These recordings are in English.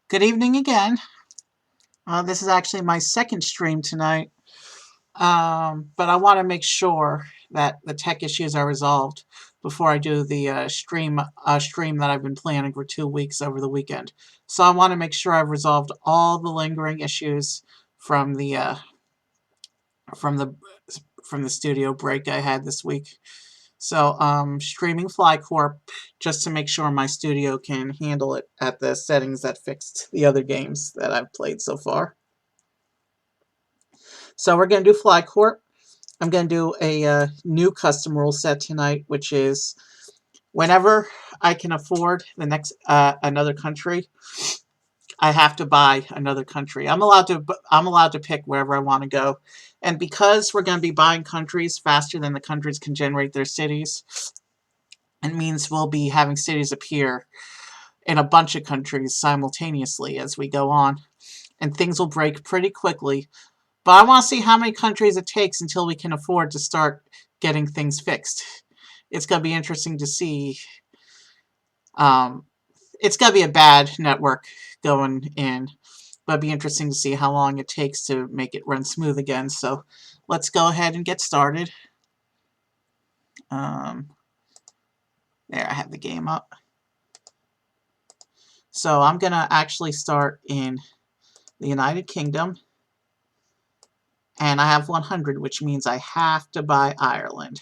Good evening again. This is actually my second stream tonight, but I want to make sure that the tech issues are resolved before I do the stream that I've been planning for 2 weeks over the weekend. So I want to make sure I've resolved all the lingering issues from the from the from the studio break I had this week. So streaming FlyCorp just to make sure my studio can handle it at the settings that fixed the other games that I've played so far. So we're going to do FlyCorp. I'm going to do a new custom rule set tonight, which is whenever I can afford the next another country, I have to buy another country. I'm allowed to pick wherever I want to go, and because we're going to be buying countries faster than the countries can generate their cities, it means we'll be having cities appear in a bunch of countries simultaneously as we go on, and things will break pretty quickly. But I want to see how many countries it takes until we can afford to start getting things fixed. It's going to be interesting to see. It's going to be a bad network going in, but it'll be interesting to see how long it takes to make it run smooth again. So let's go ahead and get started. There, I have the game up. So I'm going to actually start in the United Kingdom. And I have 100, which means I have to buy Ireland.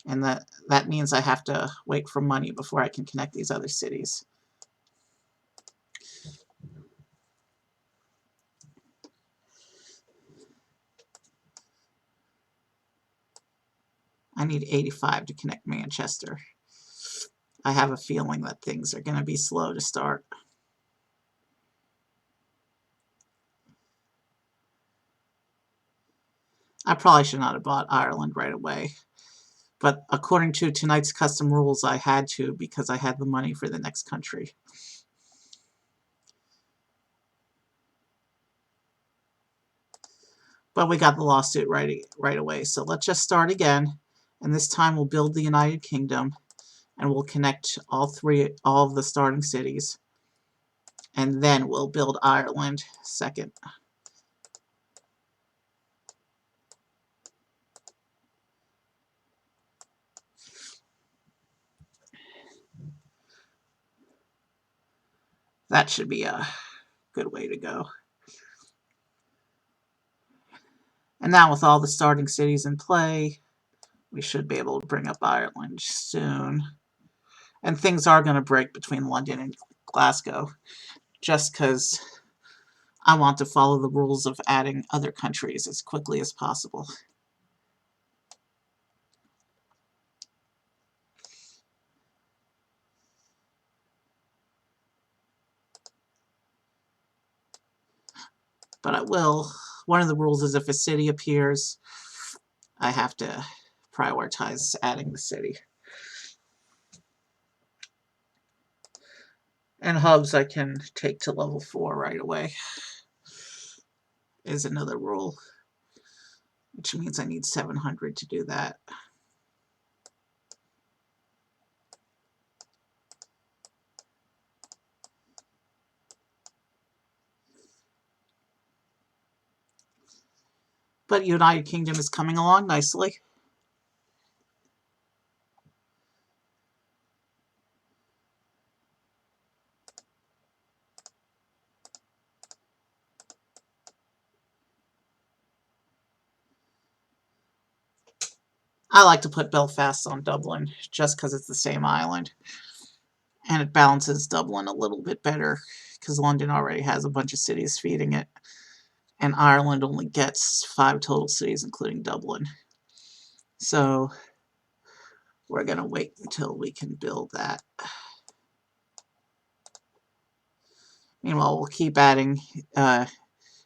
And that means I have to wait for money before I can connect these other cities. I need 85 to connect Manchester. I have a feeling that things are going to be slow to start. I probably should not have bought Ireland right away. But according to tonight's custom rules, I had to because I had the money for the next country. But we got the lawsuit right away. So let's just start again. And this time we'll build the United Kingdom. And we'll connect all of the starting cities. And then we'll build Ireland second. That should be a good way to go. And now with all the starting cities in play, we should be able to bring up Ireland soon. And things are going to break between London and Glasgow, just because I want to follow the rules of adding other countries as quickly as possible. But I will. One of the rules is if a city appears, I have to prioritize adding the city. And hubs I can take to level 4 right away is another rule, which means I need 700 to do that. But United Kingdom is coming along nicely. I like to put Belfast on Dublin just because it's the same island. And it balances Dublin a little bit better because London already has a bunch of cities feeding it. And Ireland only gets 5 total cities, including Dublin. So we're going to wait until we can build that. Meanwhile, we'll keep adding the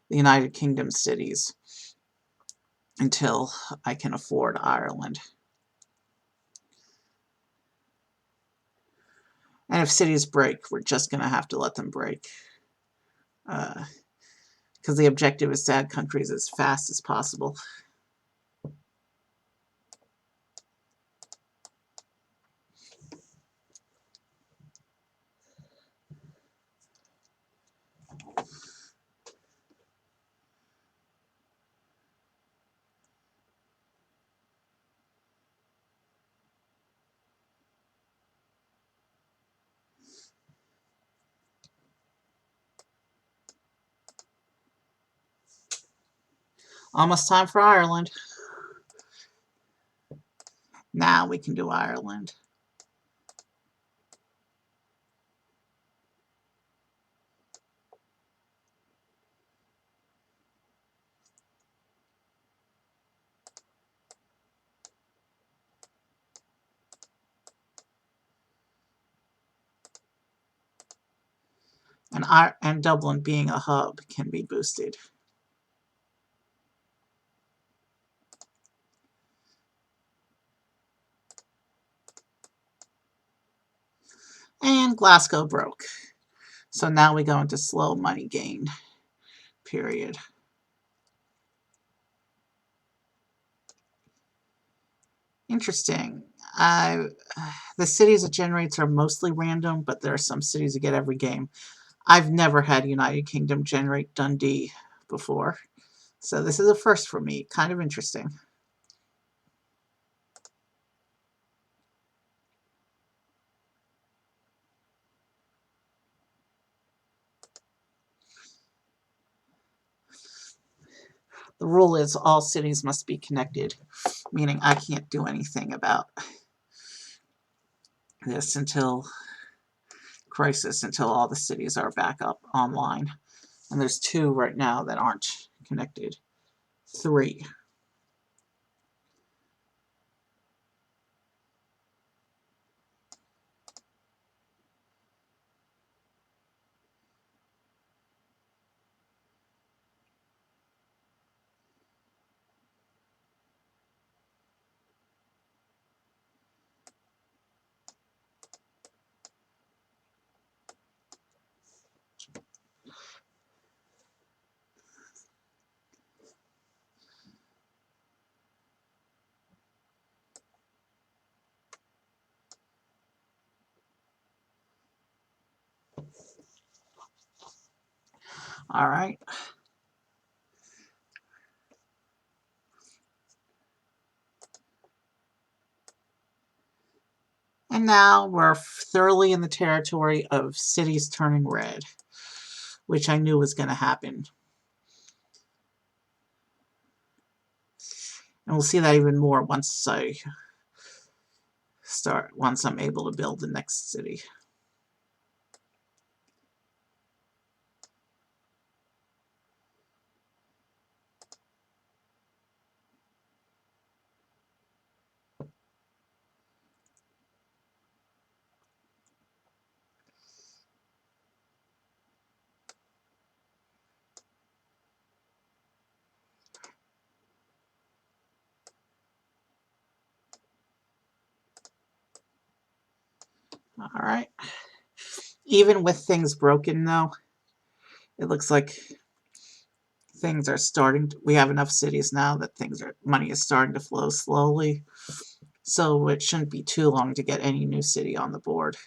United Kingdom cities until I can afford Ireland. And if cities break, we're just going to have to let them break. Because the objective is to add countries as fast as possible. Almost time for Ireland. Now we can do Ireland. And Dublin being a hub can be boosted. And Glasgow broke. So now we go into slow money gain period. Interesting. The cities it generates are mostly random, but there are some cities you get every game. I've never had United Kingdom generate Dundee before. So this is a first for me. Kind of interesting. The rule is all cities must be connected, meaning I can't do anything about this until crisis, until all the cities are back up online. And there's 2 right now that aren't connected. 3. All right. And now we're thoroughly in the territory of cities turning red, which I knew was going to happen. And we'll see that even more once I'm able to build the next city. All right. Even with things broken, though, it looks like things are starting to, we have enough cities now that money is starting to flow slowly. So it shouldn't be too long to get any new city on the board.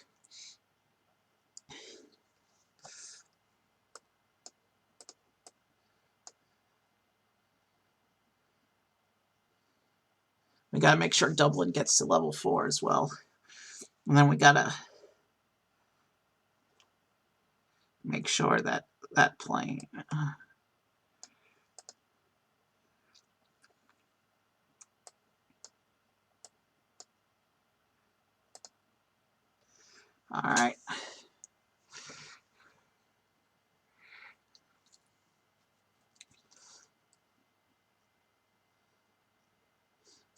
We got to make sure Dublin gets to level 4 as well. And then we got to make sure that that plane... All right.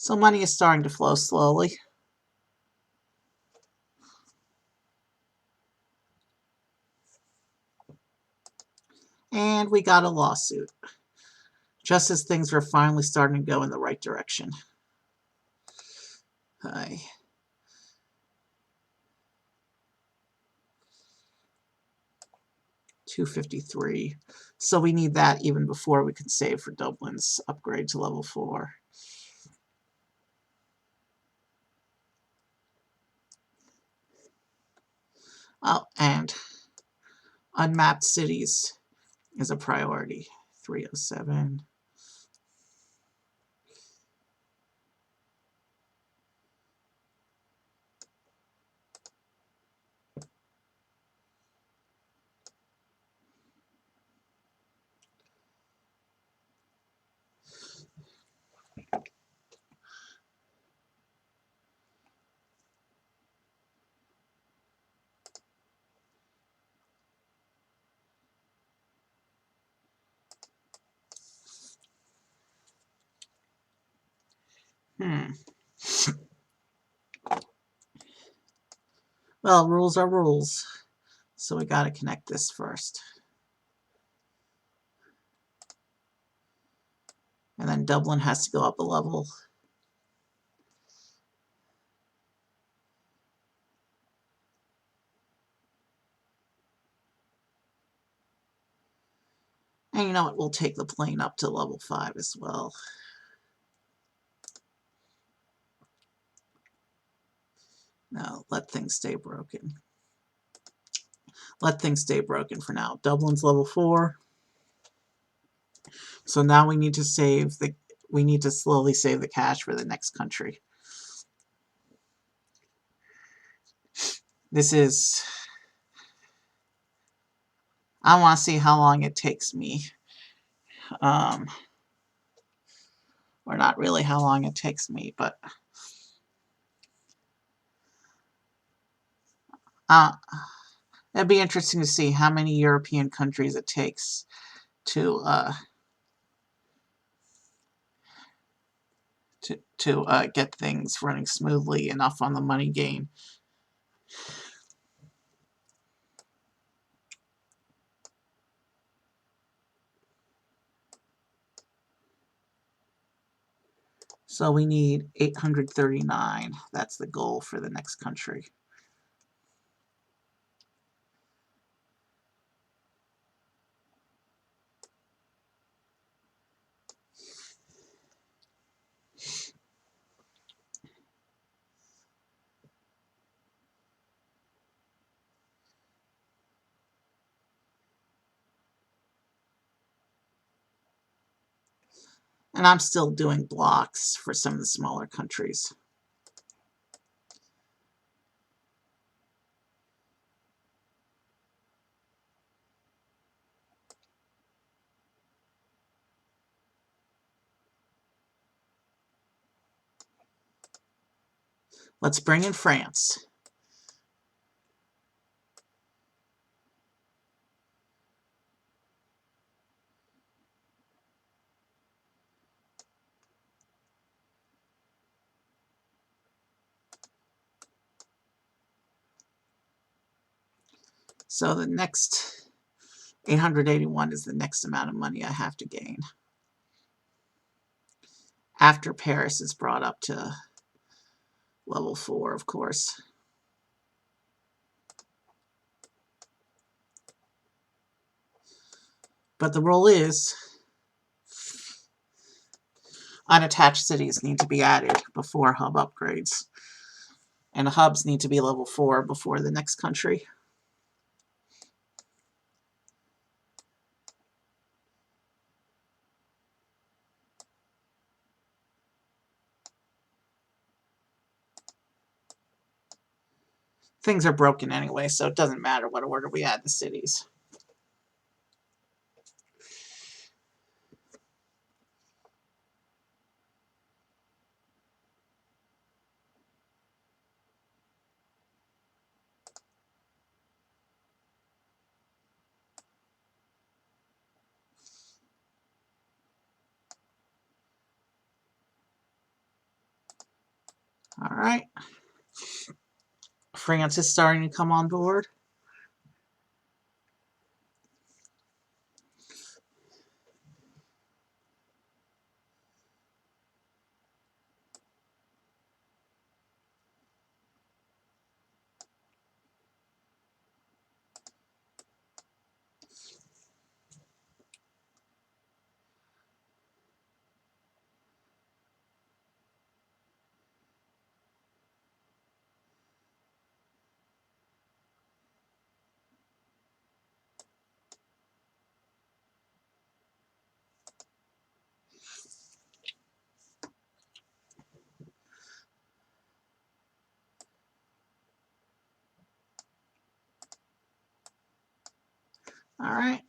So money is starting to flow slowly. And we got a lawsuit, just as things were finally starting to go in the right direction. Hi. $253. So we need that even before we can save for Dublin's upgrade to level 4. Oh, and unmapped cities is a priority. 307. Well, rules are rules. So we got to connect this first. And then Dublin has to go up a level. And you know what? We'll take the plane up to level 5 as well. No, let things stay broken. Let things stay broken for now. Dublin's level 4. So now we need to save the... We need to slowly save the cash for the next country. This is... I want to see how long it takes me. Or not really how long it takes me, but... it'd be interesting to see how many European countries it takes to get things running smoothly enough on the money gain. So we need 839. That's the goal for the next country. And I'm still doing blocks for some of the smaller countries. Let's bring in France. So the next 881 is the next amount of money I have to gain. After Paris is brought up to level 4, of course. But the rule is unattached cities need to be added before hub upgrades. And the hubs need to be level 4 before the next country. things are broken anyway, so it doesn't matter what order we add the cities. All right. France is starting to come on board. All right.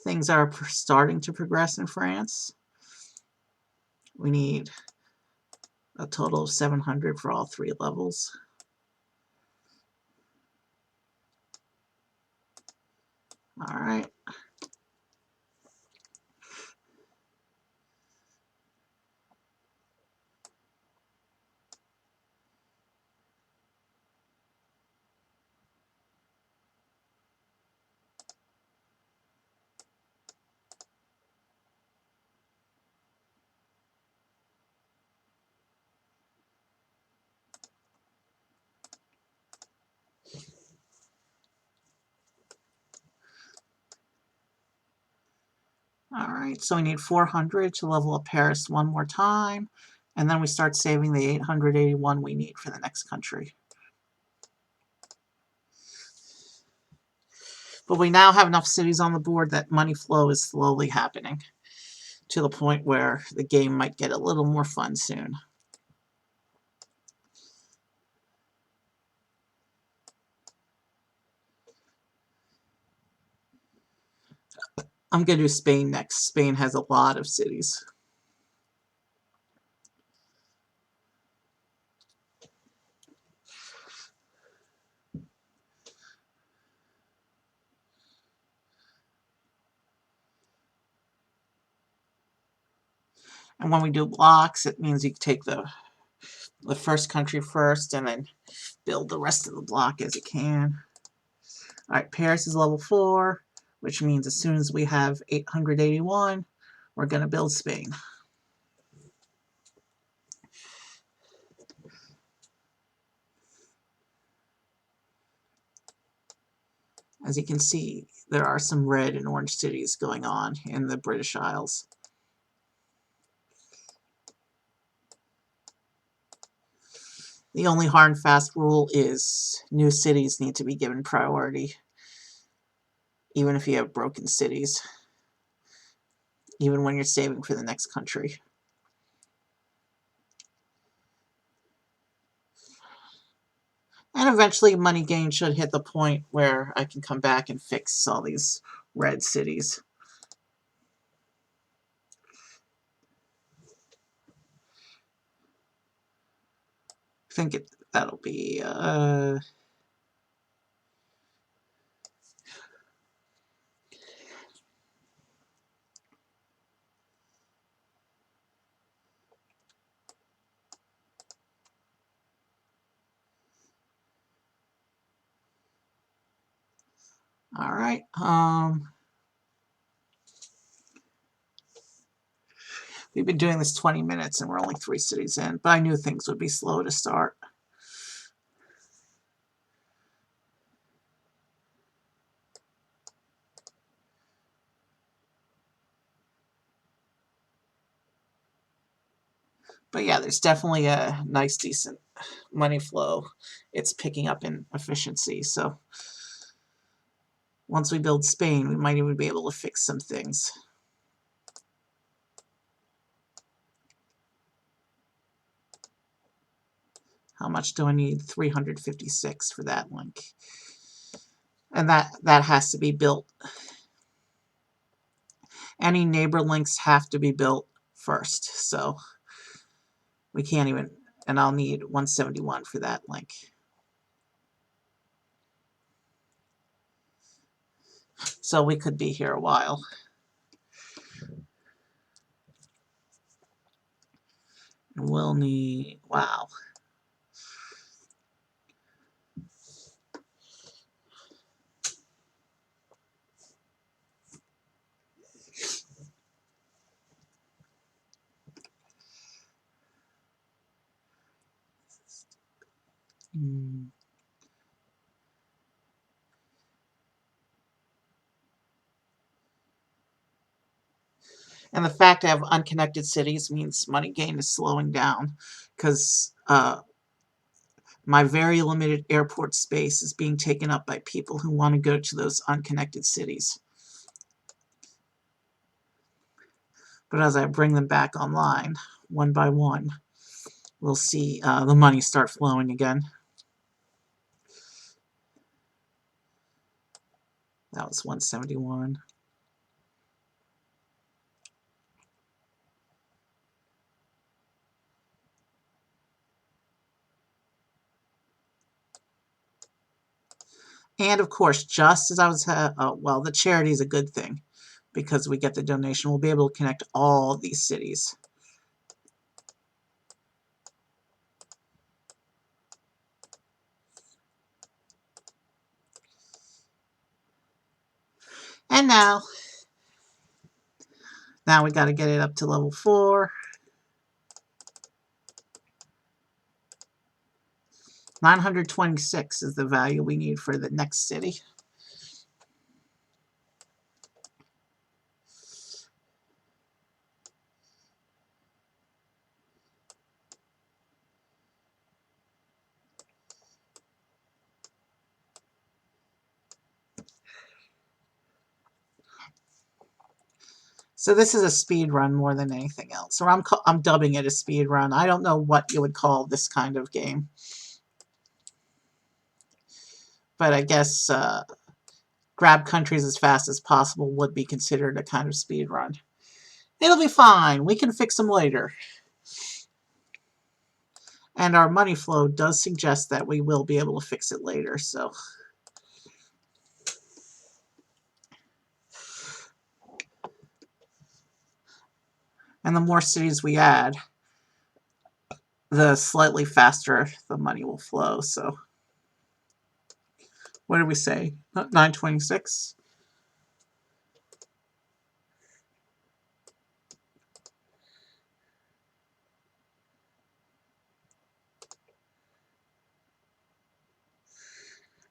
Things are starting to progress in France. We need a total of 700 for all 3 levels. All right. All right, so we need 400 to level up Paris one more time, and then we start saving the 881 we need for the next country. But we now have enough cities on the board that money flow is slowly happening to the point where the game might get a little more fun soon. I'm going to do Spain next. Spain has a lot of cities. And when we do blocks, it means you take the first country first and then build the rest of the block as you can. All right, Paris is level 4, which means as soon as we have 881, we're going to build Spain. As you can see, there are some red and orange cities going on in the British Isles. The only hard and fast rule is new cities need to be given priority, even if you have broken cities, even when you're saving for the next country. And eventually money gain should hit the point where I can come back and fix all these red cities. I think that'll be all right. We've been doing this 20 minutes and we're only 3 cities in, but I knew things would be slow to start. But yeah, there's definitely a nice, decent money flow. It's picking up in efficiency. So once we build Spain, we might even be able to fix some things. How much do I need? 356 for that link. And that has to be built. Any neighbor links have to be built first. So we can't even, and I'll need 171 for that link. So we could be here a while. And we'll need, wow. Hmm. And the fact I have unconnected cities means money gain is slowing down because my very limited airport space is being taken up by people who want to go to those unconnected cities. But as I bring them back online, one by one, we'll see the money start flowing again. That was 171. And of course, just as I was, well, the charity is a good thing because we get the donation. We'll be able to connect all these cities. And now we got to get it up to level 4. 926 is the value we need for the next city. So this is a speed run more than anything else. Or I'm dubbing it a speed run. I don't know what you would call this kind of game. But I guess grab countries as fast as possible would be considered a kind of speed run. It'll be fine. We can fix them later. And our money flow does suggest that we will be able to fix it later, so. And the more cities we add, the slightly faster the money will flow, so. What did we say? 926?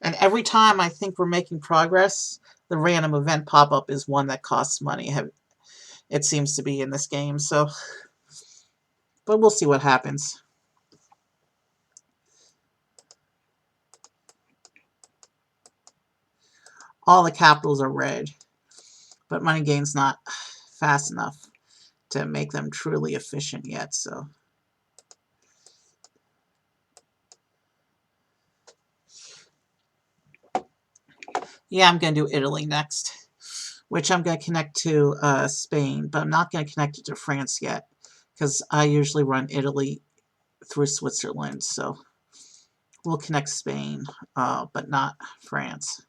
And every time I think we're making progress, the random event pop-up is one that costs money. It seems to be in this game, so. But we'll see what happens. All the capitals are red, but money gain's not fast enough to make them truly efficient yet, so. Yeah, I'm going to do Italy next, which I'm going to connect to Spain, but I'm not going to connect it to France yet, because I usually run Italy through Switzerland, so we'll connect Spain, but not France.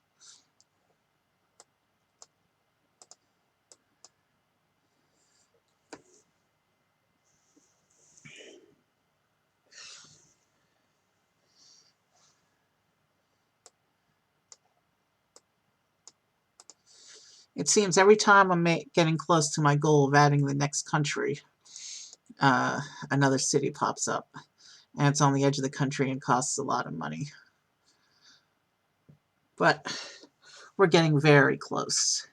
It seems every time I'm getting close to my goal of adding the next country, another city pops up. And it's on the edge of the country and costs a lot of money. But we're getting very close.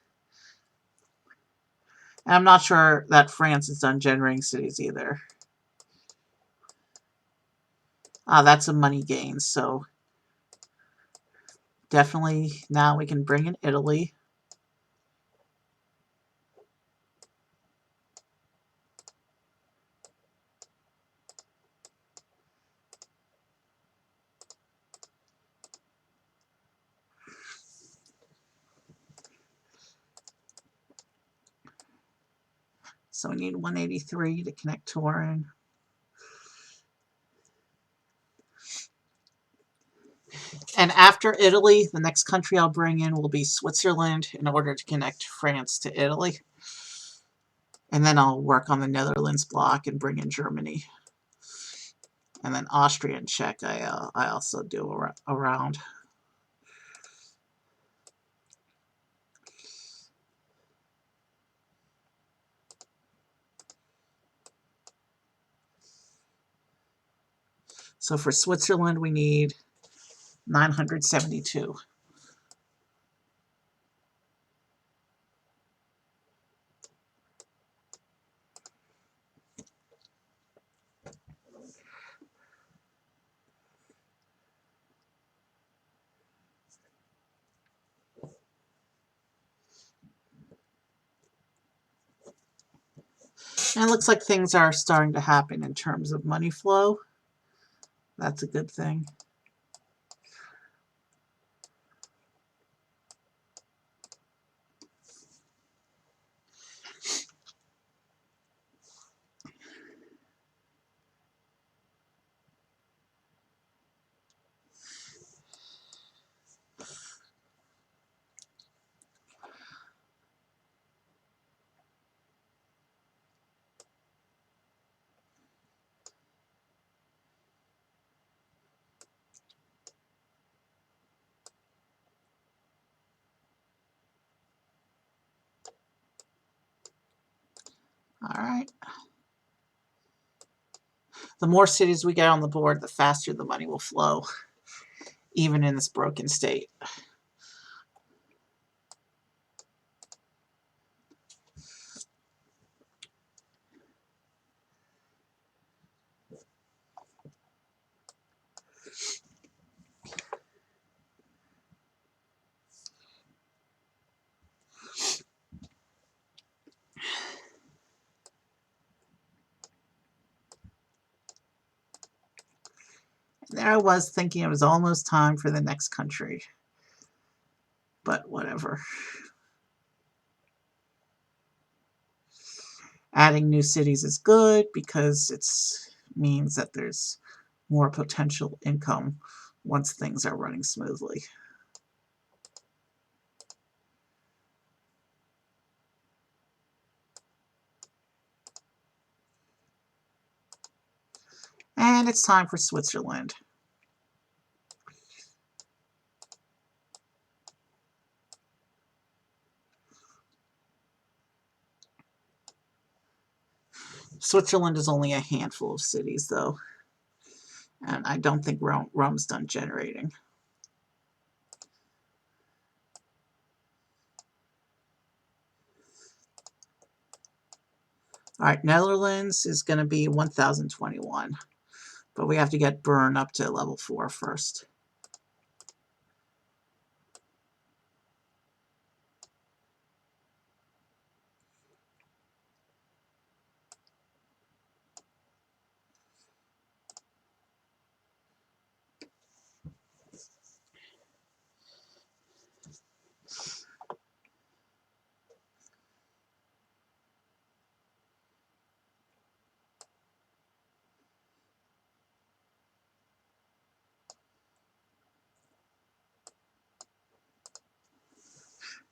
And I'm not sure that France is done generating cities either. That's a money gain, so definitely now we can bring in Italy. So we need 183 to connect Turin. And after Italy, the next country I'll bring in will be Switzerland in order to connect France to Italy. And then I'll work on the Netherlands block and bring in Germany. And then Austria and Czech I also do around. So for Switzerland, we need 972. And it looks like things are starting to happen in terms of money flow. That's a good thing. All right. The more cities we get on the board, the faster the money will flow, even in this broken state. There I was thinking it was almost time for the next country. But whatever. Adding new cities is good because it means that there's more potential income once things are running smoothly. And it's time for Switzerland. Switzerland is only a handful of cities, though. And I don't think Rome's done generating. All right, Netherlands is going to be 1,021. But we have to get Bern up to level 4 first.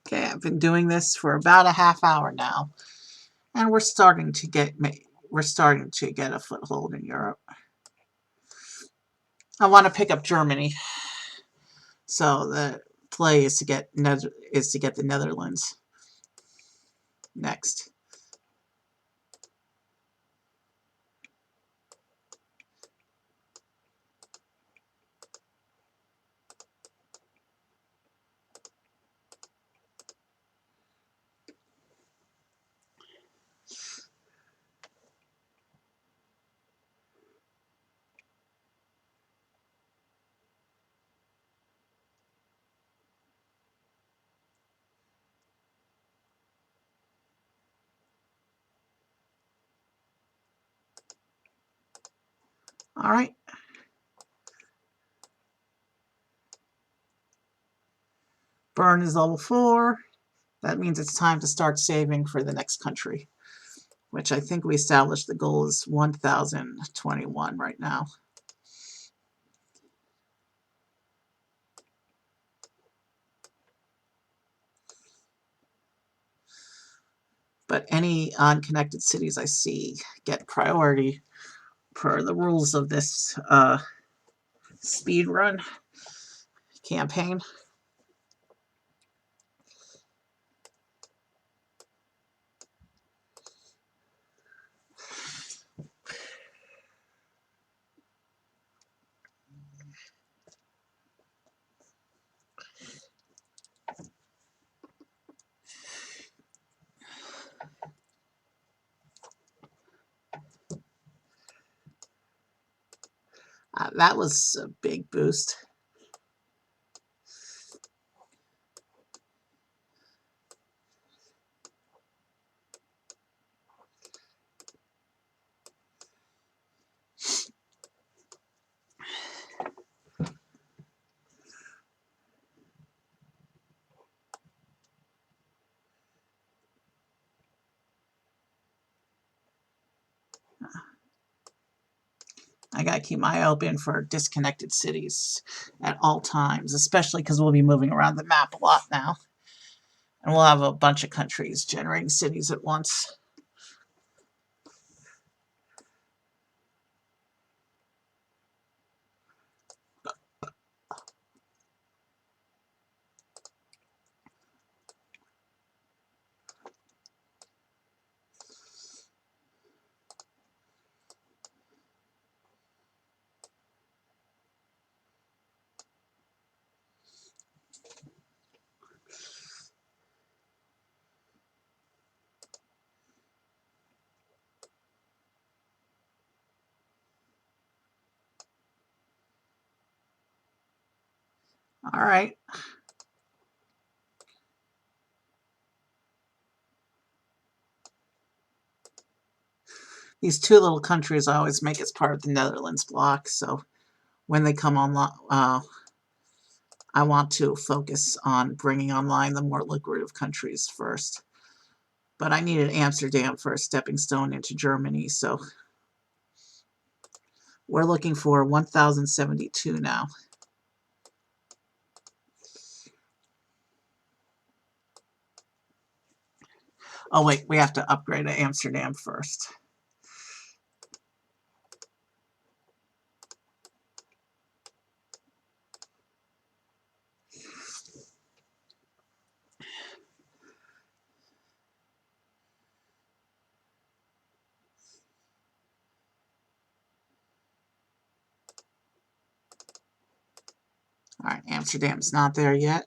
Okay, I've been doing this for about a half hour now, and we're starting to get a foothold in Europe. I want to pick up Germany, so the play is to get the Netherlands next. All right. Bern is level 4. That means it's time to start saving for the next country. which I think we established the goal is 1,021 right now. But any unconnected cities I see get priority per the rules of this speed run campaign. That was a big boost. I gotta keep my eye open for disconnected cities at all times, especially because we'll be moving around the map a lot now. And we'll have a bunch of countries generating cities at once. All right. These two little countries I always make as part of the Netherlands block, so when they come online, I want to focus on bringing online the more lucrative countries first. But I needed Amsterdam for a stepping stone into Germany, so we're looking for 1,072 now. Oh wait, we have to upgrade to Amsterdam first. All right, Amsterdam's not there yet.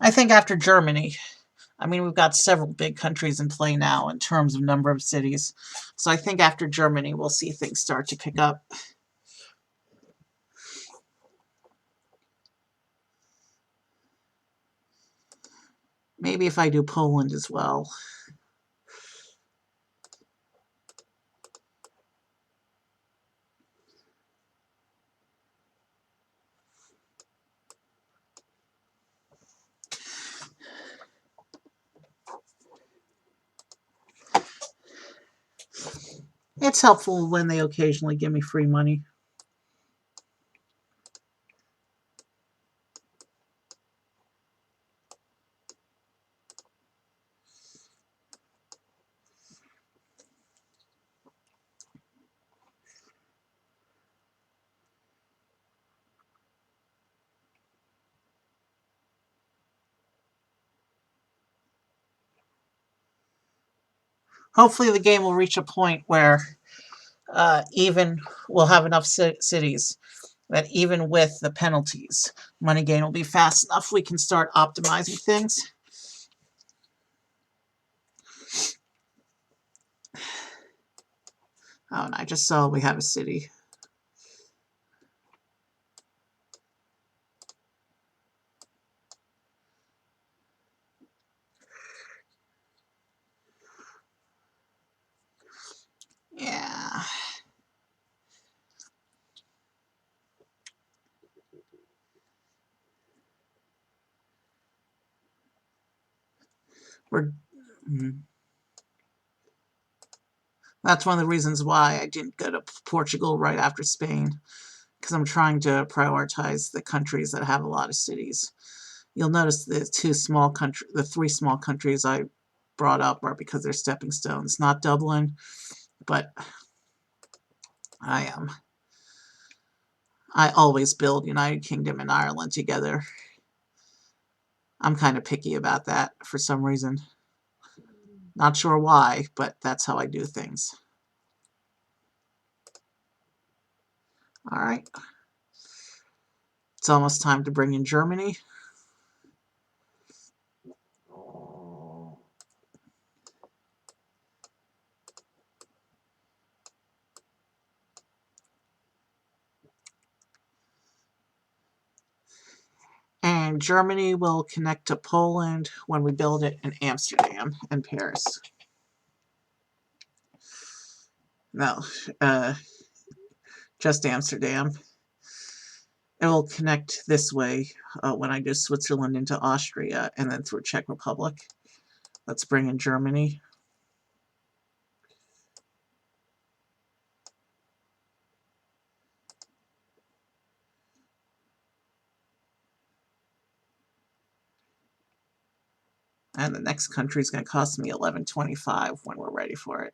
I think after Germany, I mean, we've got several big countries in play now in terms of number of cities. So I think after Germany, we'll see things start to pick up. Maybe if I do Poland as well. It's helpful when they occasionally give me free money. Hopefully the game will reach a point where even we'll have enough cities that even with the penalties, money gain will be fast enough we can start optimizing things. Oh, and I just saw we have a city. We're, mm, that's one of the reasons why I didn't go to Portugal right after Spain, because I'm trying to prioritize the countries that have a lot of cities. You'll notice the three small countries I brought up are because they're stepping stones. Not Dublin, but I I always build United Kingdom and Ireland together. I'm kind of picky about that for some reason. Not sure why, but that's how I do things. All right. It's almost time to bring in Germany. And Germany will connect to Poland when we build it in Amsterdam and Paris. No, just Amsterdam. It will connect this way when I do Switzerland into Austria and then through Czech Republic. Let's bring in Germany. And the next country is going to cost me $11.25 when we're ready for it.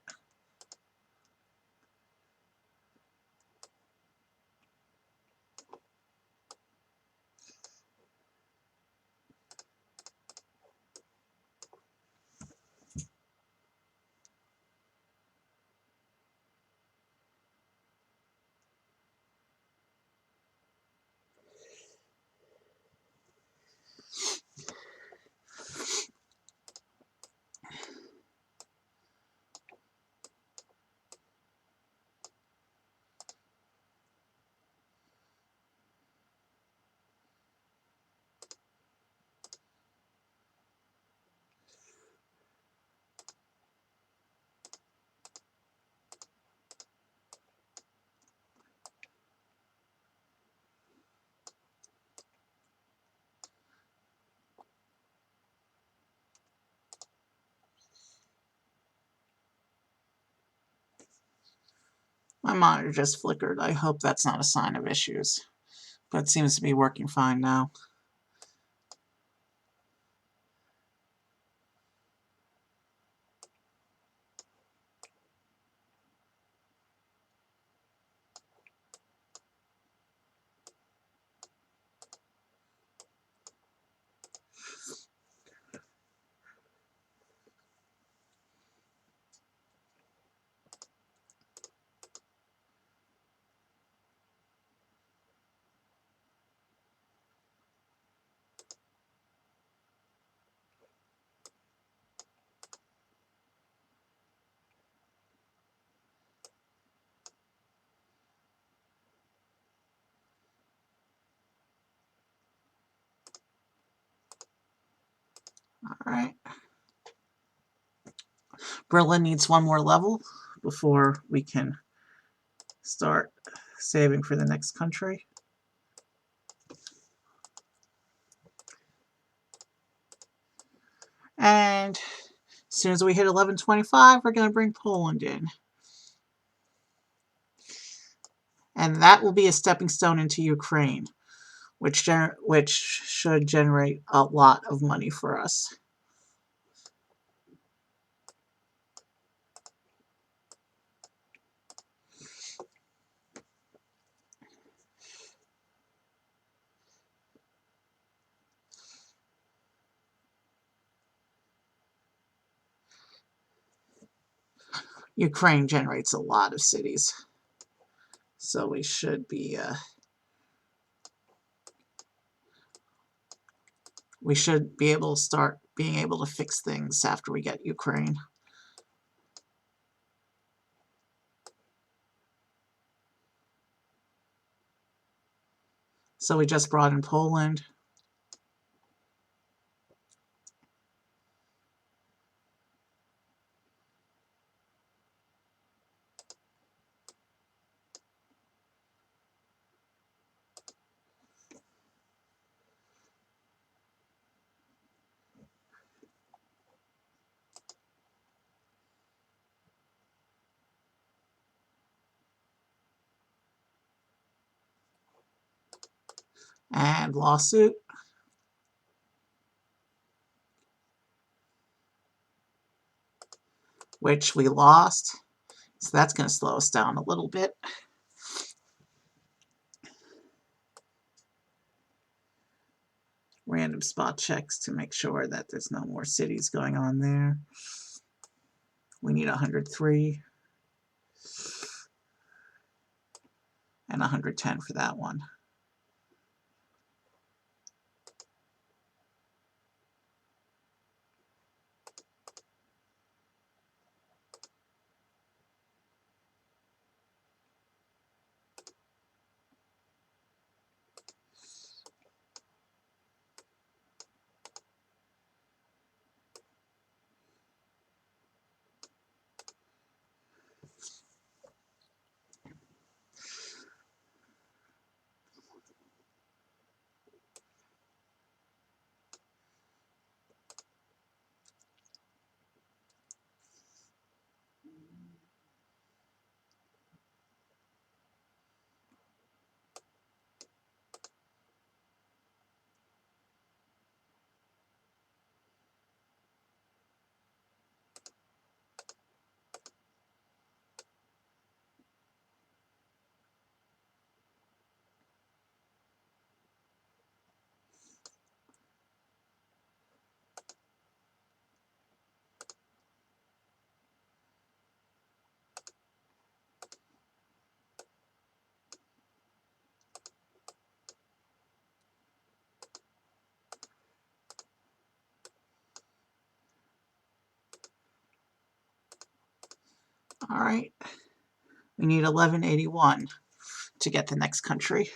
My monitor just flickered. I hope that's not a sign of issues. But it seems to be working fine now. Alright. Berlin needs one more level before we can start saving for the next country. And as soon as we hit 11.25, we're going to bring Poland in. And that will be a stepping stone into Ukraine, which should generate a lot of money for us. Ukraine generates a lot of cities, so we should be able to start being able to fix things after we get Ukraine. So we just brought in Poland. And lawsuit, which we lost. So that's going to slow us down a little bit. Random spot checks to make sure that there's no more cities going on there. We need 103 and 110 for that one. All right. We need 1181 to get the next country.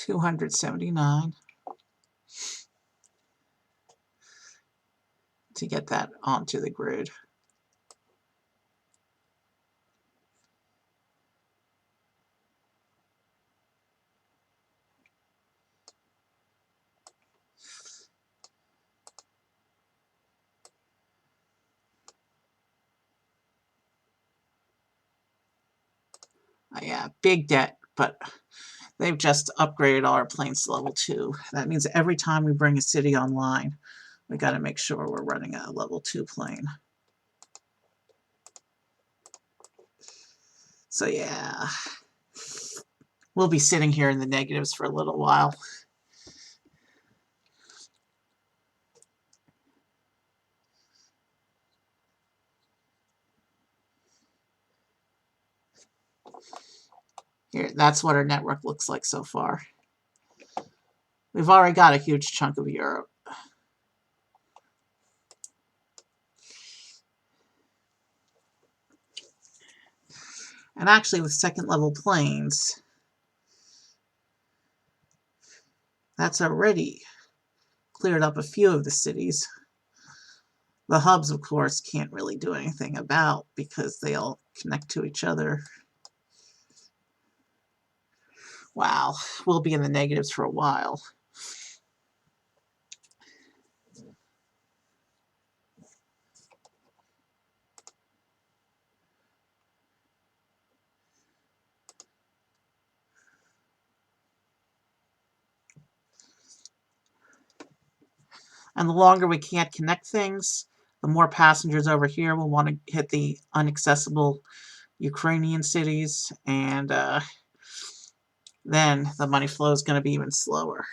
$279 to get that onto the grid. Yeah, big debt, but they've just upgraded all our planes to level 2. That means every time we bring a city online, we got to make sure we're running a level 2 plane. So yeah, we'll be sitting here in the negatives for a little while. Here, that's what our network looks like so far. We've already got a huge chunk of Europe. And actually with second level planes, that's already cleared up a few of the cities. The hubs, of course, can't really do anything about because they all connect to each other. Wow, we'll be in the negatives for a while. And the longer we can't connect things, the more passengers over here will want to hit the inaccessible Ukrainian cities, and then the money flow is going to be even slower.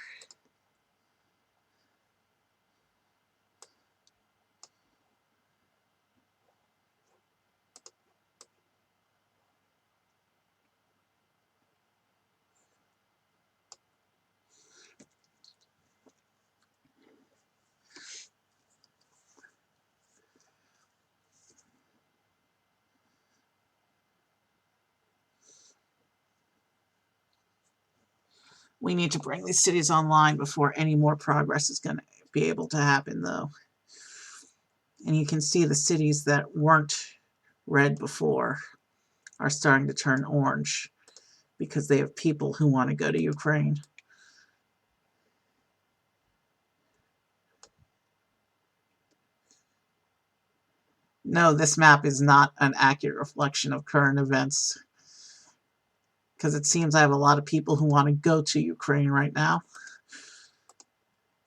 We need to bring these cities online before any more progress is going to be able to happen, though. And you can see the cities that weren't red before are starting to turn orange because they have people who want to go to Ukraine. No, this map is not an accurate reflection of current events because it seems I have a lot of people who want to go to Ukraine right now.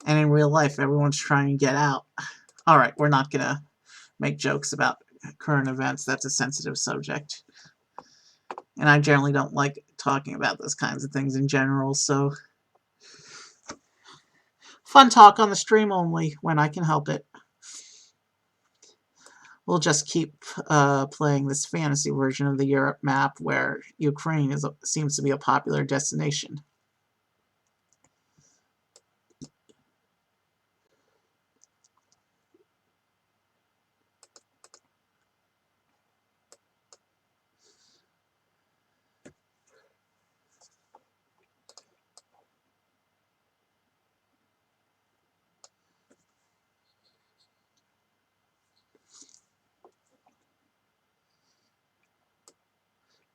And in real life, everyone's trying to get out. All right, we're not going to make jokes about current events. That's a sensitive subject. And I generally don't like talking about those kinds of things in general, so fun talk on the stream only when I can help it. We'll just keep playing this fantasy version of the Europe map where Ukraine seems to be a popular destination.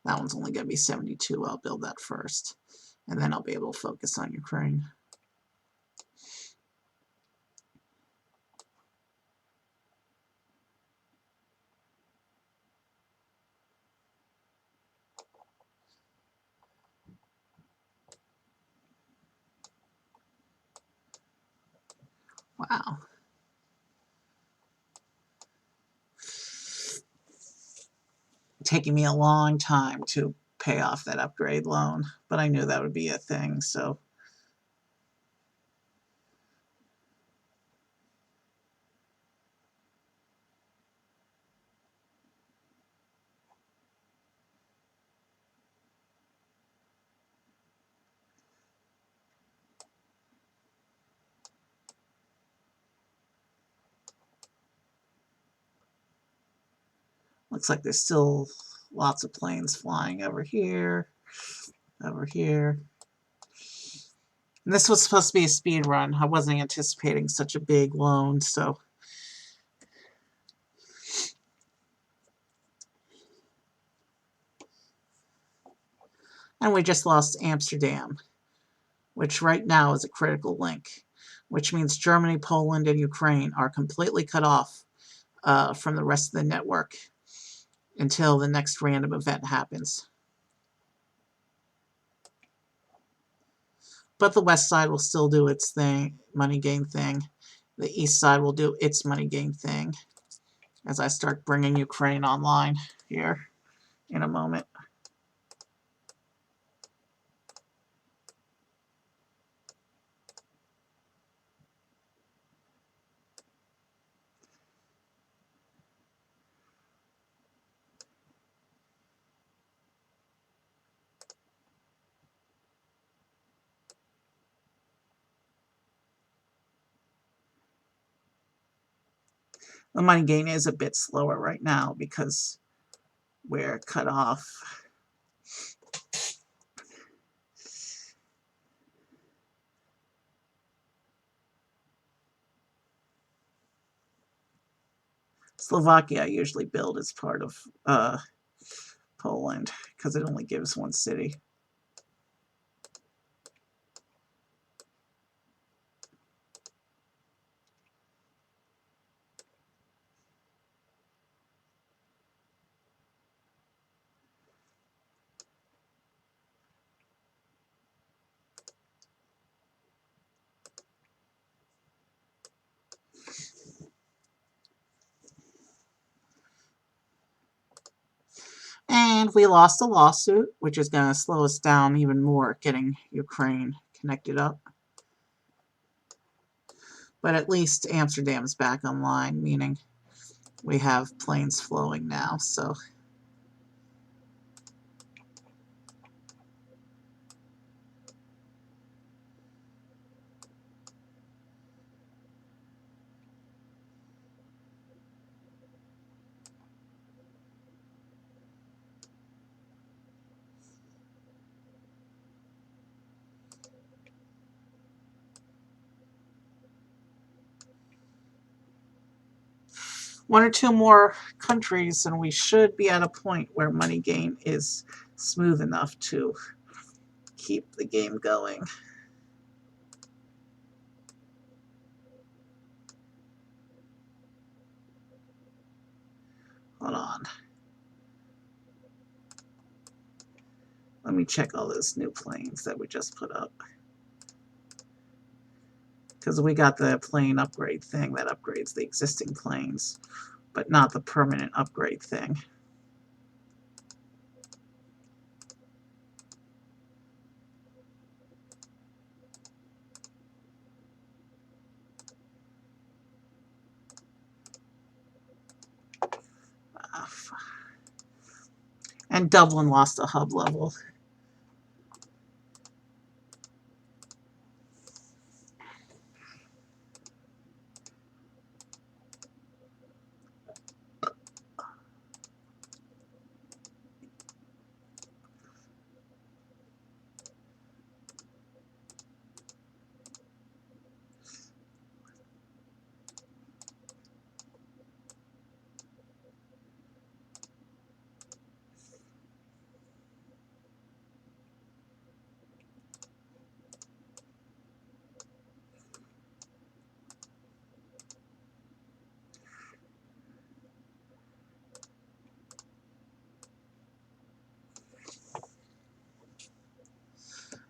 That one's only going to be 72. I'll build that first. And then I'll be able to focus on Ukraine. Wow. Taking me a long time to pay off that upgrade loan, but I knew that would be a thing, so. Looks like there's still lots of planes flying over here, over here. And this was supposed to be a speed run. I wasn't anticipating such a big loan, so. And we just lost Amsterdam, which right now is a critical link, which means Germany, Poland, and Ukraine are completely cut off from the rest of the network until the next random event happens. But the west side will still do its thing, money gain thing. The east side will do its money gain thing as I start bringing Ukraine online here in a moment. The money gain is a bit slower right now because we're cut off. Slovakia I usually build as part of Poland because it only gives one city. And we lost a lawsuit, which is going to slow us down even more getting Ukraine connected up. But at least Amsterdam's back online, meaning we have planes flowing now, so. 1 or 2 more countries and we should be at a point where money gain is smooth enough to keep the game going. Hold on. Let me check all those new planes that we just put up. Because we got the plane upgrade thing that upgrades the existing planes, but not the permanent upgrade thing. And Dublin lost a hub level.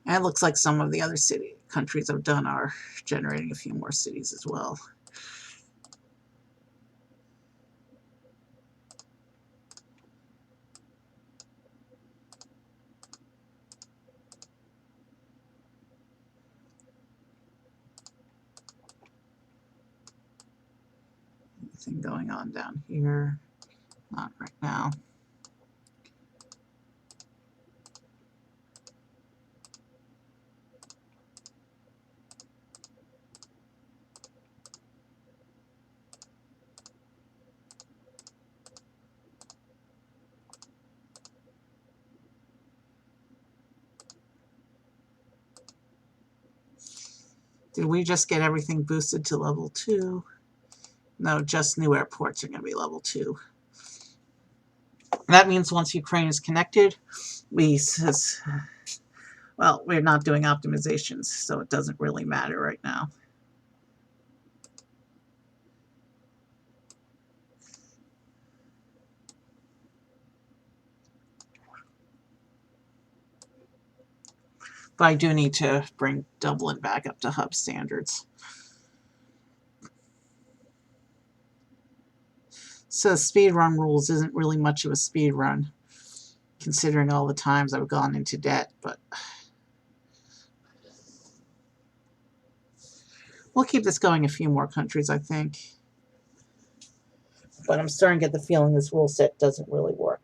And it looks like some of the other countries I've done are generating a few more cities as well. Anything going on down here? Not right now. Did we just get everything boosted to level 2? No, just new airports are going to be level 2. That means once Ukraine is connected, we're not doing optimizations, so it doesn't really matter right now. But I do need to bring Dublin back up to hub standards. So speed run rules isn't really much of a speed run, considering all the times I've gone into debt, but we'll keep this going a few more countries, I think. But I'm starting to get the feeling this rule set doesn't really work.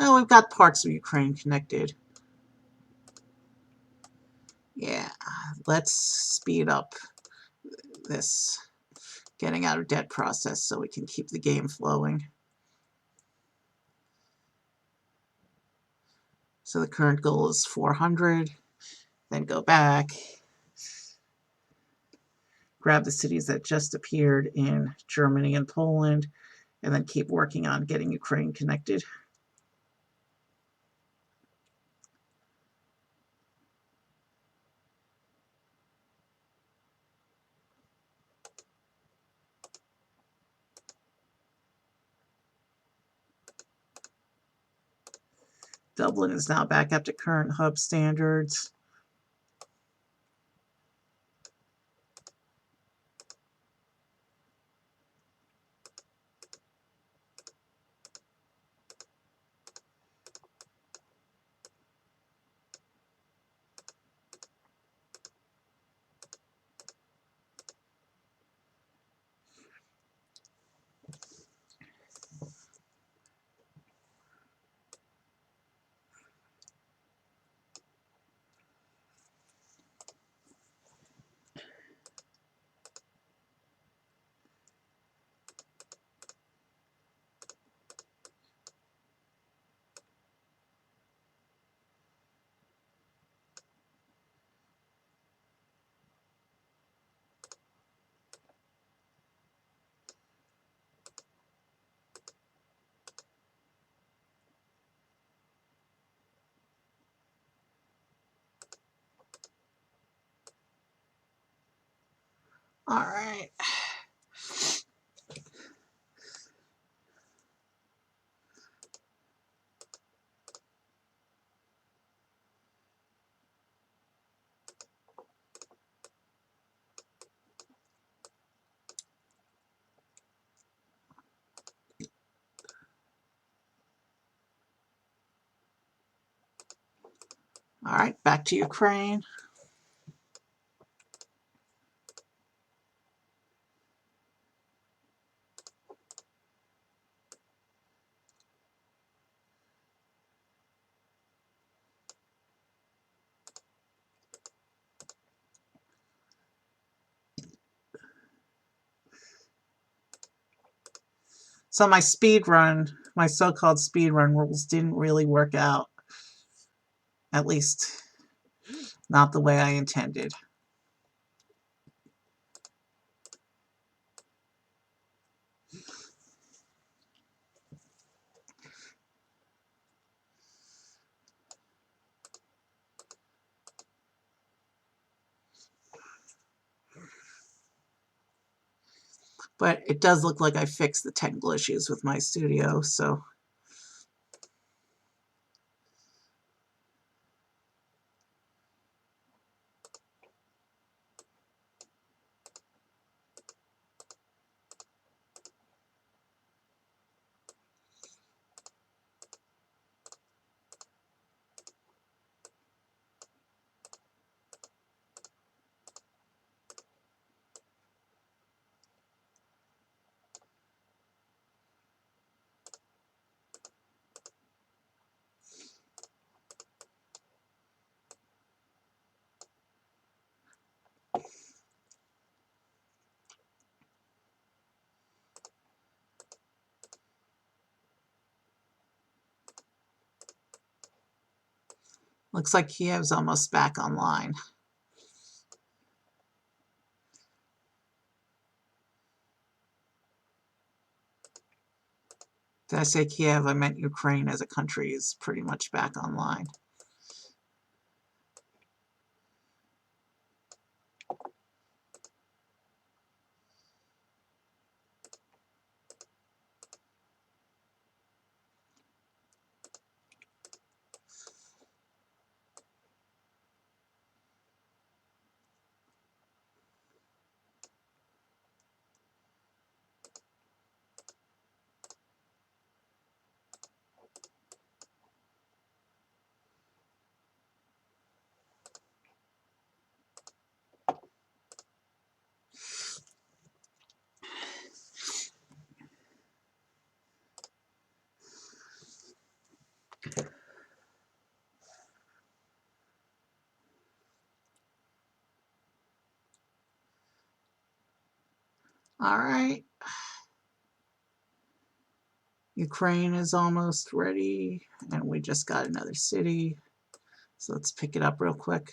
Oh, we've got parts of Ukraine connected. Yeah, let's speed up this getting out of debt process so we can keep the game flowing. So the current goal is 400. Then go back, grab the cities that just appeared in Germany and Poland, and then keep working on getting Ukraine connected. Dublin is now back up to current hub standards. All right. All right, back to Ukraine. So my speed run, my so-called speed run rules didn't really work out. At least not the way I intended. But it does look like I fixed the technical issues with my studio, so. Looks like Kiev's almost back online. Did I say Kiev? I meant Ukraine as a country is pretty much back online. All right. Ukraine is almost ready, and we just got another city. So let's pick it up real quick.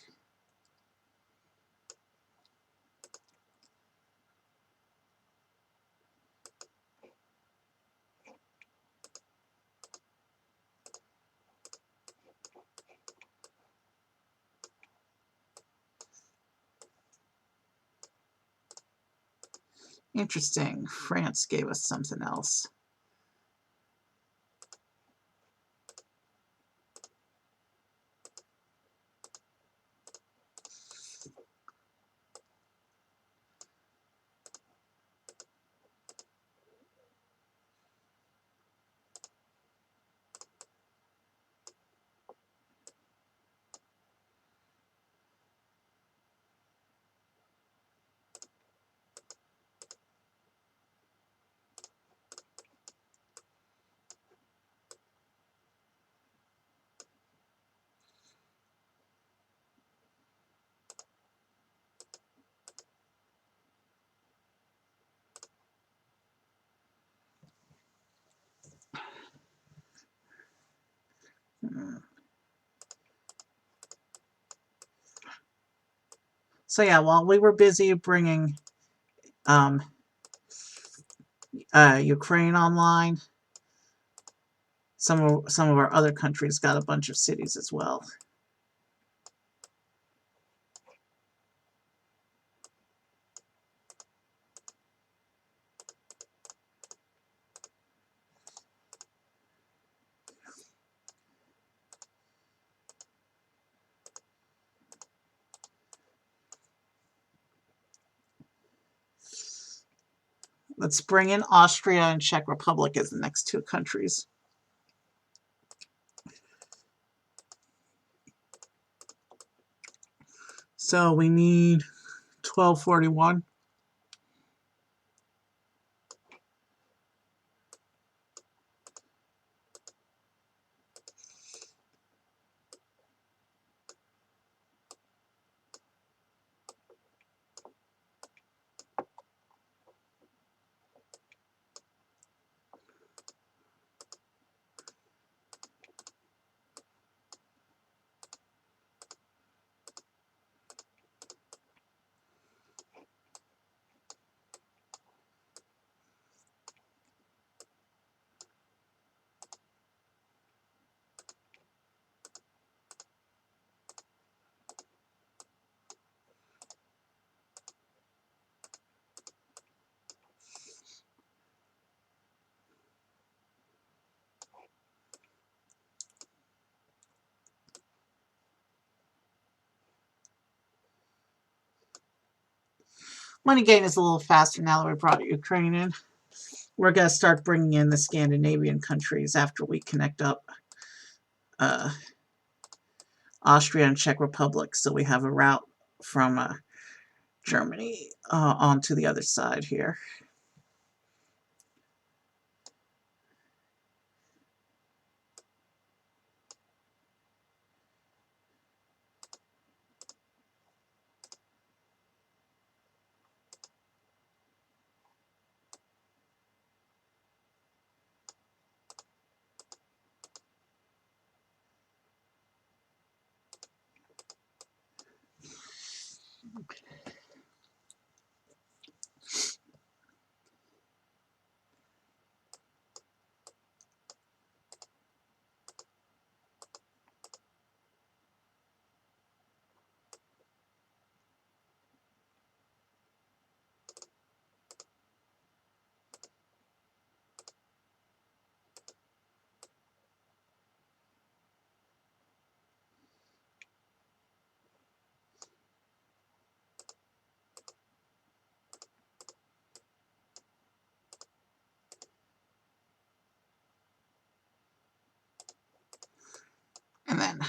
Interesting. France gave us something else. So yeah, while we were busy bringing Ukraine online, some of our other countries got a bunch of cities as well. Let's bring in Austria and Czech Republic as the next two countries. So we need 1241. Money gain is a little faster now that we brought Ukraine in. We're going to start bringing in the Scandinavian countries after we connect up Austria and Czech Republic, so we have a route from Germany onto the other side here. And then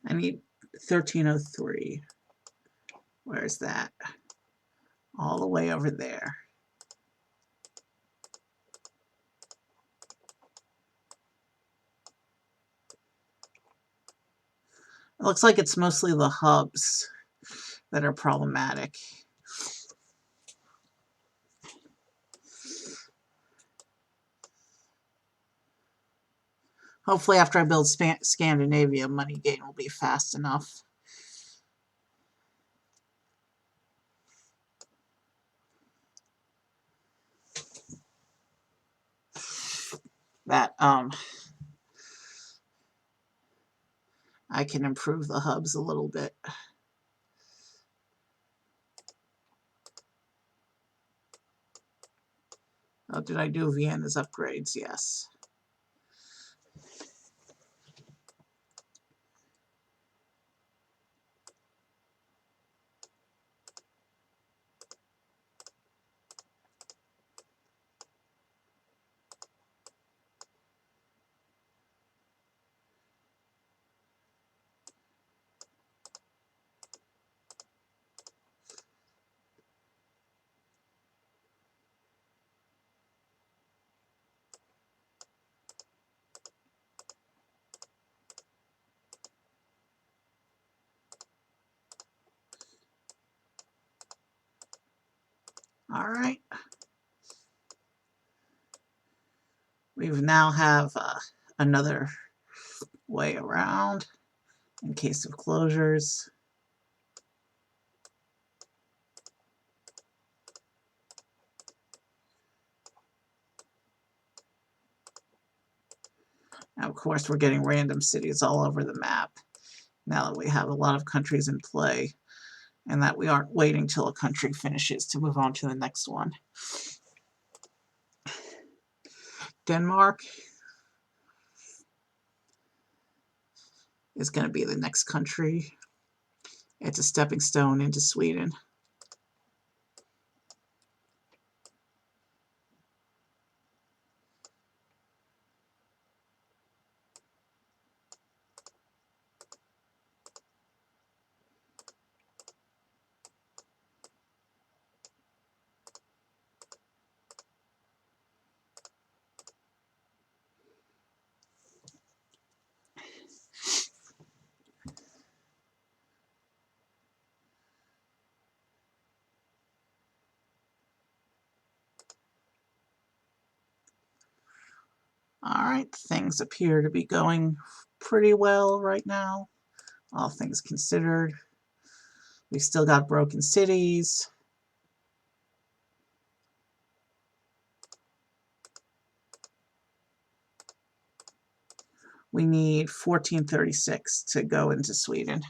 I need 1303. Where's that? All the way over there. It looks like it's mostly the hubs that are problematic. Hopefully after I build Scandinavia, money gain will be fast enough. That I can improve the hubs a little bit. Oh, did I do Vienna's upgrades? Yes. All right. We now have another way around in case of closures. Now, of course, we're getting random cities all over the map now that we have a lot of countries in play and that we aren't waiting till a country finishes to move on to the next one. Denmark is going to be the next country. It's a stepping stone into Sweden. Alright, things appear to be going pretty well right now, all things considered. We still got broken cities. We need 1436 to go into Sweden.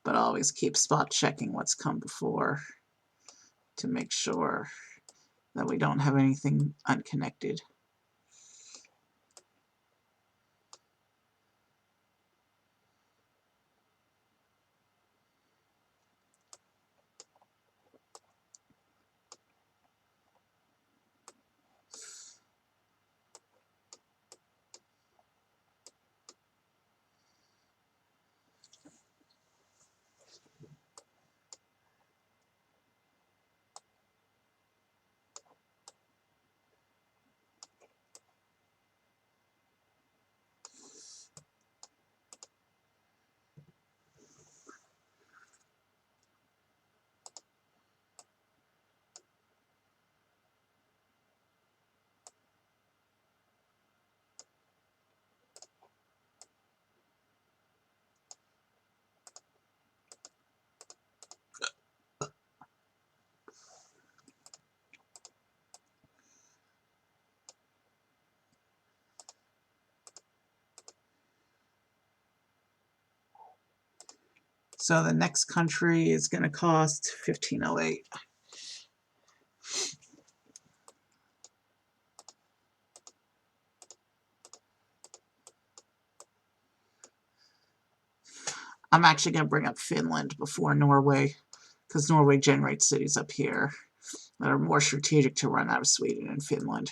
But always keep spot checking what's come before to make sure that we don't have anything unconnected. So the next country is going to cost 1508. I'm actually going to bring up Finland before Norway, because Norway generates cities up here that are more strategic to run out of Sweden and Finland.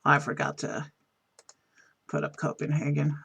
I forgot to put up Copenhagen.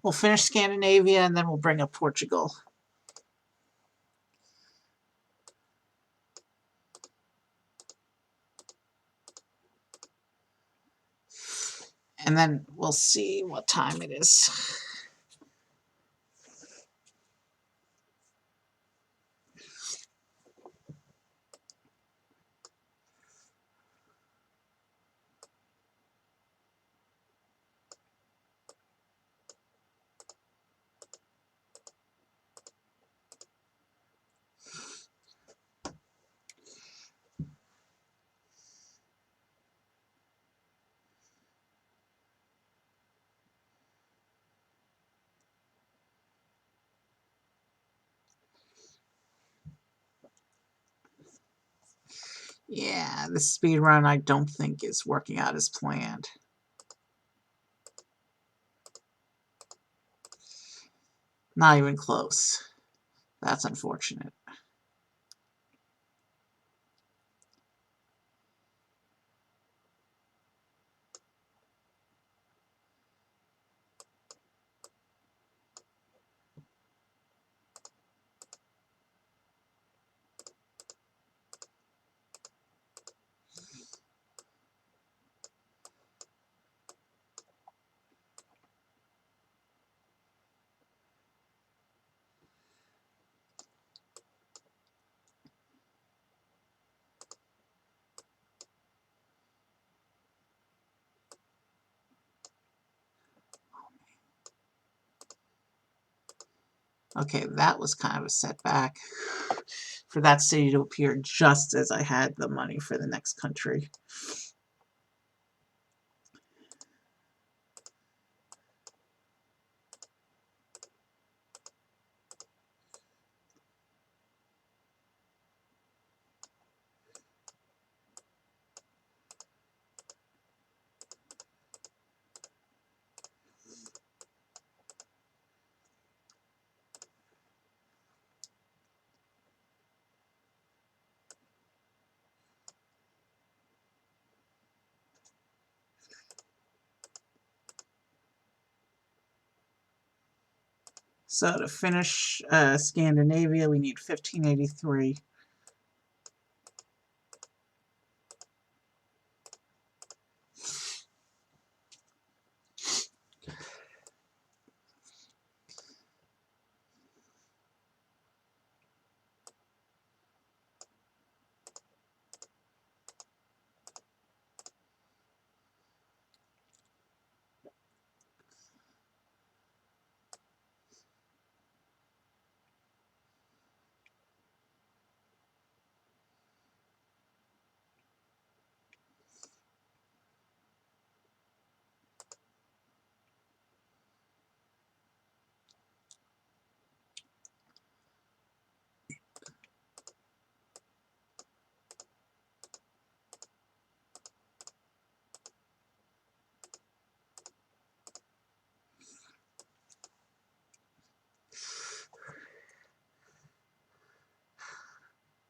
We'll finish Scandinavia and then we'll bring up Portugal. And then we'll see what time it is. Yeah, the speed run I don't think is working out as planned. Not even close. That's unfortunate. Okay, that was kind of a setback for that city to appear just as I had the money for the next country. So to finish Scandinavia, we need 1583.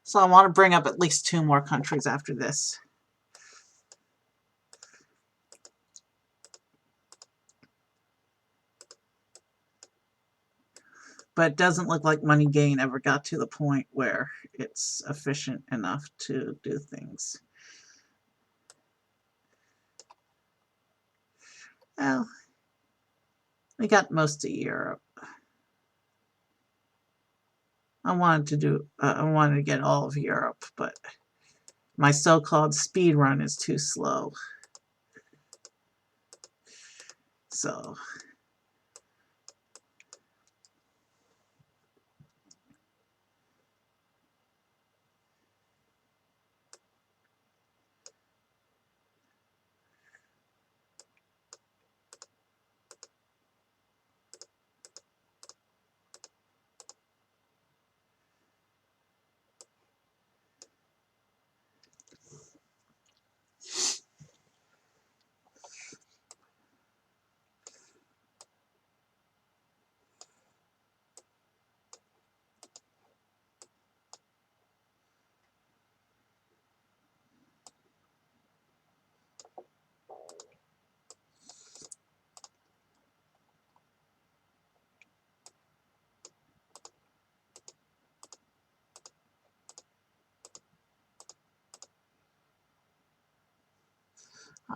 So I want to bring up at least 2 more countries after this. But it doesn't look like Money Gain ever got to the point where it's efficient enough to do things. Well, we got most of Europe. I wanted to get all of Europe, but my so-called speed run is too slow. So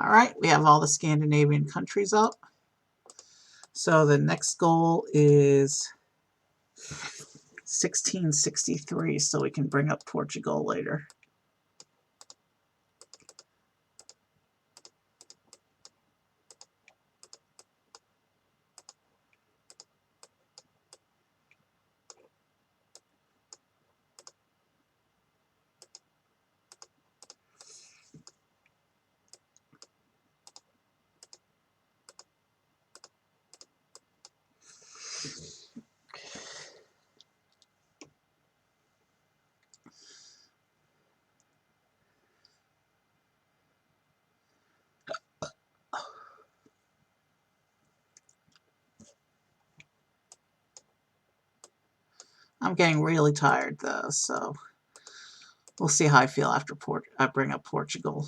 All right, we have all the Scandinavian countries up. So the next goal is 1663, so we can bring up Portugal later. I'm getting really tired though, so we'll see how I feel after I bring up Portugal.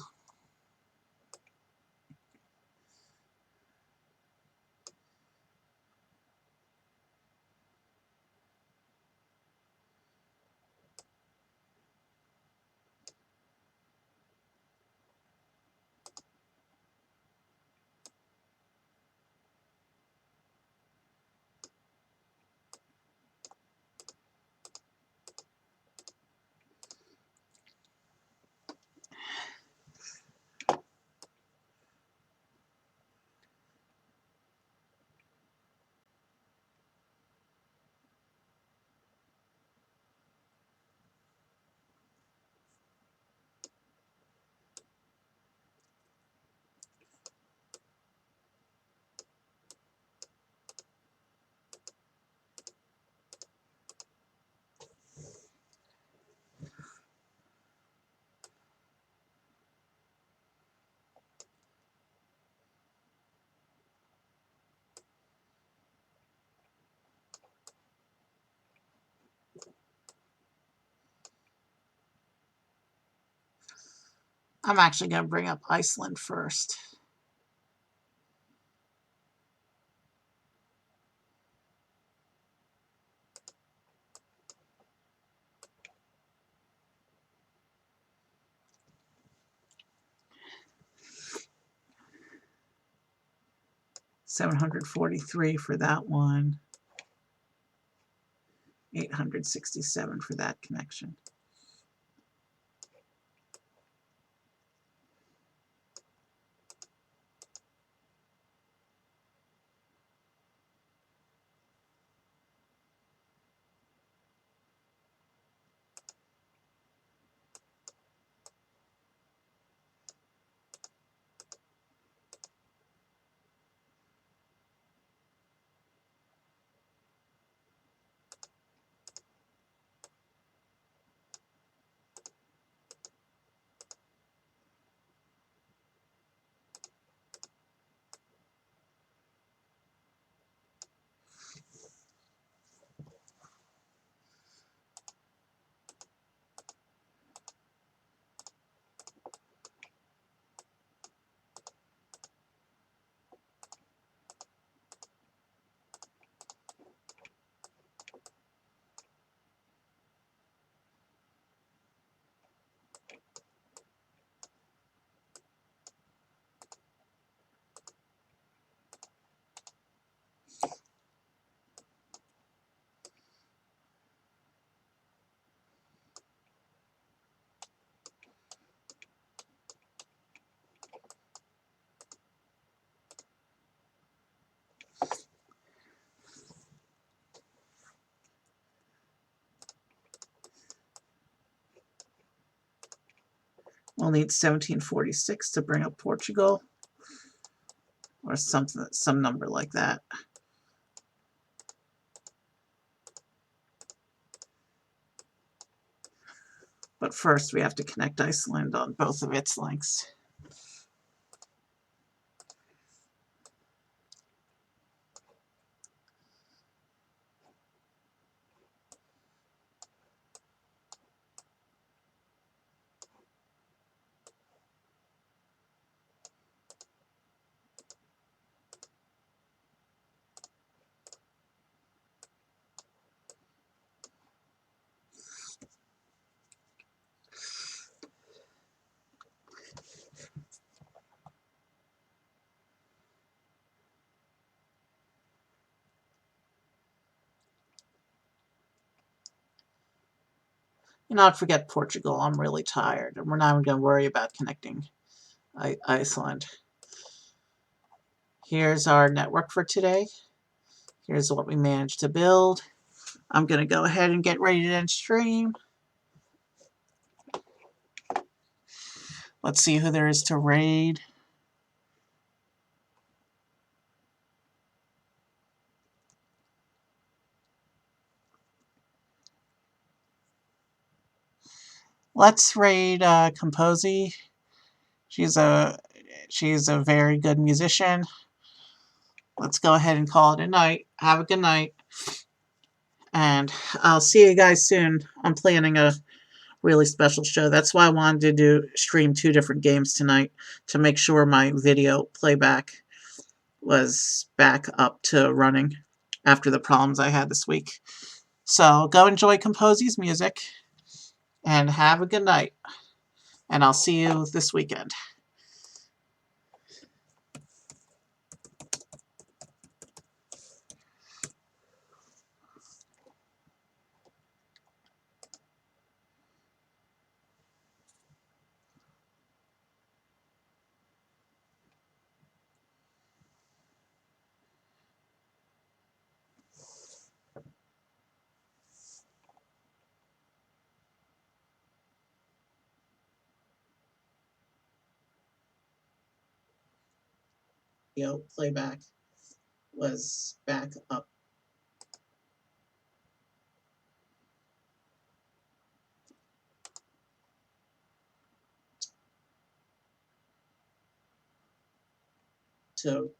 I'm actually going to bring up Iceland first. $743 for that one. $867 for that connection. We'll need 1746 to bring up Portugal, or something, some number like that. But first, we have to connect Iceland on both of its links. You know, I forget Portugal. I'm really tired, and we're not even going to worry about connecting Iceland. Here's our network for today. Here's what we managed to build. I'm going to go ahead and get ready to end stream. Let's see who there is to raid. Let's raid Composy. She's a very good musician. Let's go ahead and call it a night. Have a good night. And I'll see you guys soon. I'm planning a really special show. That's why I wanted to stream 2 different games tonight, to make sure my video playback was back up to running after the problems I had this week. So go enjoy Composy's music and have a good night. And I'll see you this weekend. Video playback was back up to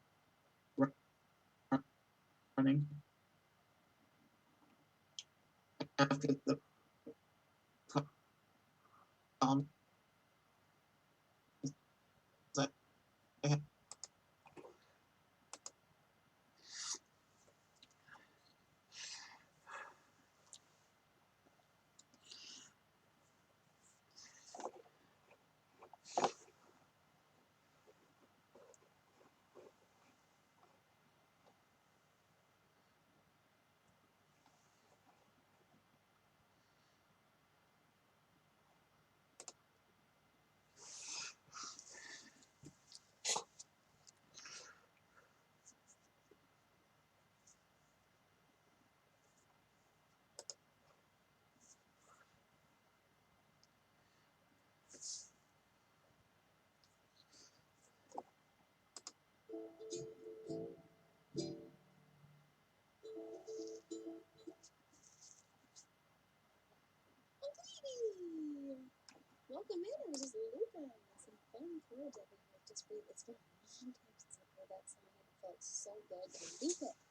running after the problems I had. Welcome in, this is Luca. Some fun chords I've been just read. It's been a long time since I heard that song and it felt so good. Luca.